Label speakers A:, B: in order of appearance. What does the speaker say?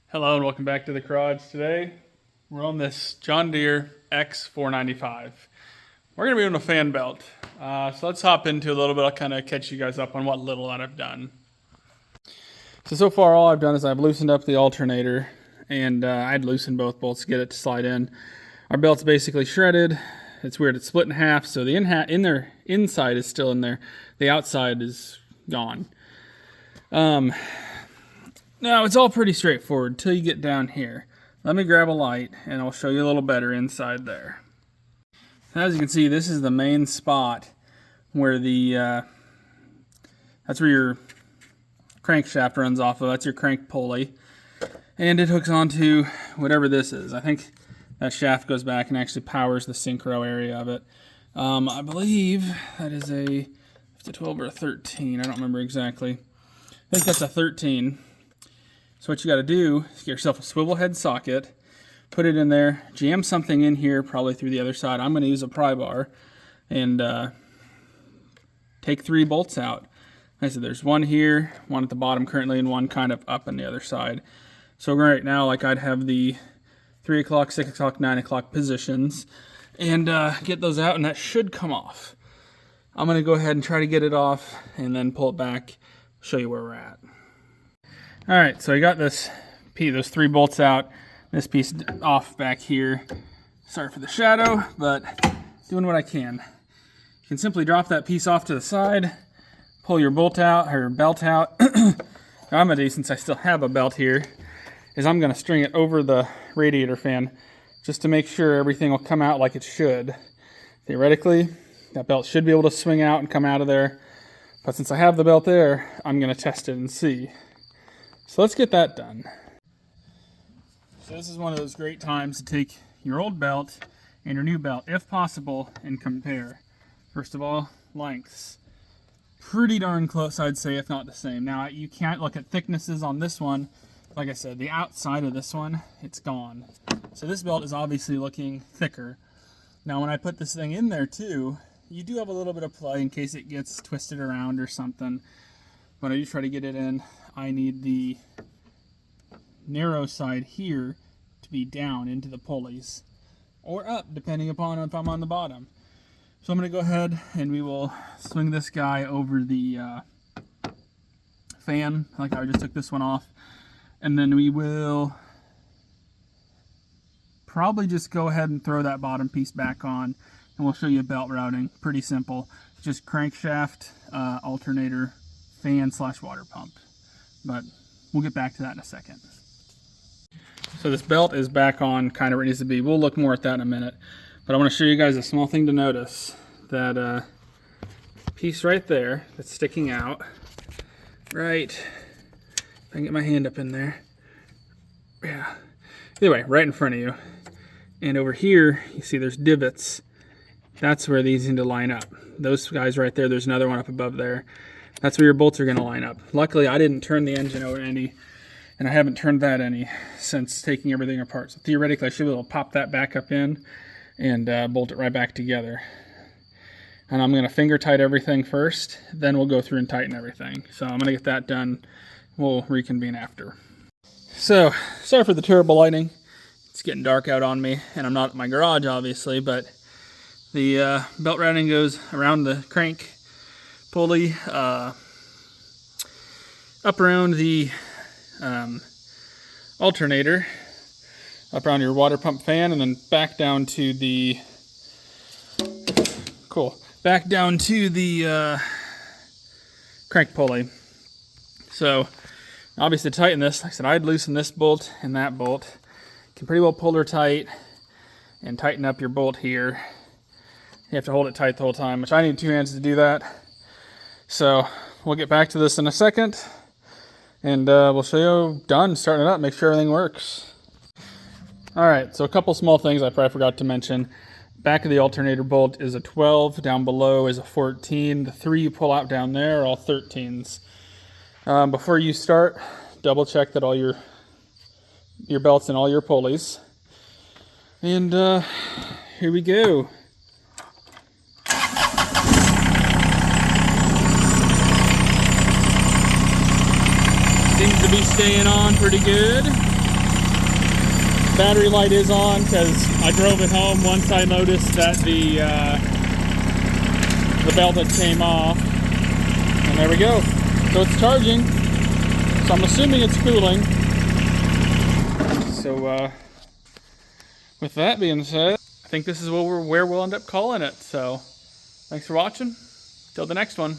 A: Hello and welcome back to the garage. Today we're on this John Deere x495. We're going to be doing a fan belt. So let's hop into a little bit. I'll kind of catch you guys up on what little that I've done. So far all I've done is I've loosened up the alternator and I'd loosened both bolts to get it to slide in. Our belt's basically shredded. It's weird, it's split in half, so the inside is still in there. The outside is gone. Now, it's all pretty straightforward until you get down here. Let me grab a light and I'll show you a little better inside there. As you can see, this is the main spot where that's where your crankshaft runs off of. That's your crank pulley. And it hooks onto whatever this is. I think that shaft goes back and actually powers the synchro area of it. I believe that is a 12 or a 13. I don't remember exactly. I think that's a 13. So what you got to do is get yourself a swivel head socket, put it in there, jam something in here, probably through the other side. I'm going to use a pry bar and take 3 bolts out. Like I said, there's one here, one at the bottom currently, and one kind of up on the other side. So right now, like I'd have the 3 o'clock, 6 o'clock, 9 o'clock positions and get those out, and that should come off. I'm going to go ahead and try to get it off and then pull it back, show you where we're at. All right, so I got those 3 bolts out, this piece off back here. Sorry for the shadow, but doing what I can. You can simply drop that piece off to the side, pull your bolt out, or belt out. What I'm gonna do, since I still have a belt here, is I'm gonna string it over the radiator fan just to make sure everything will come out like it should. Theoretically, that belt should be able to swing out and come out of there, but since I have the belt there, I'm gonna test it and see. So let's get that done. So this is one of those great times to take your old belt and your new belt, if possible, and compare. First of all, lengths. Pretty darn close, I'd say, if not the same. Now, you can't look at thicknesses on this one. Like I said, the outside of this one, it's gone. So this belt is obviously looking thicker. Now, when I put this thing in there too, you do have a little bit of play in case it gets twisted around or something. When I do try to get it in, I need the narrow side here to be down into the pulleys, or up, depending upon if I'm on the bottom. So I'm going to go ahead and we will swing this guy over the fan, like I just took this one off, and then we will probably just go ahead and throw that bottom piece back on, and we'll show you belt routing. Pretty simple, just crankshaft, alternator, fan / water pump. But we'll get back to that in a second. So this belt is back on kind of where it needs to be. We'll look more at that in a minute. But I want to show you guys a small thing to notice. That piece right there that's sticking out. Right. If I can get my hand up in there. Yeah. Either way, right in front of you. And over here, you see there's divots. That's where these need to line up. Those guys right there, there's another one up above there. That's where your bolts are going to line up. Luckily, I didn't turn the engine over any, and I haven't turned that any since taking everything apart. So theoretically, I should be able to pop that back up in and bolt it right back together. And I'm going to finger tight everything first, then we'll go through and tighten everything. So I'm going to get that done. We'll reconvene after. So, sorry for the terrible lighting. It's getting dark out on me, and I'm not at my garage, obviously, but the belt routing goes around the crank pulley, up around the alternator, up around your water pump fan, and then back down to the crank pulley. So obviously to tighten this, like I said, I'd loosen this bolt and that bolt. You can pretty well pull her tight and tighten up your bolt here. You have to hold it tight the whole time, which I need 2 hands to do that. So we'll get back to this in a second, and we'll show you done starting it up, make sure everything works. All right, so a couple small things I probably forgot to mention. Back of the alternator bolt is a 12, down below is a 14. The 3 you pull out down there are all 13s. Before you start, double check that all your belts and all your pulleys. And here we go. Seems to be staying on pretty good. battery light is on because I drove it home once I noticed that the belt had came off. And there we go. So it's charging. So I'm assuming it's cooling. So with that being said, I think this is where we'll end up calling it. So thanks for watching. Till the next one.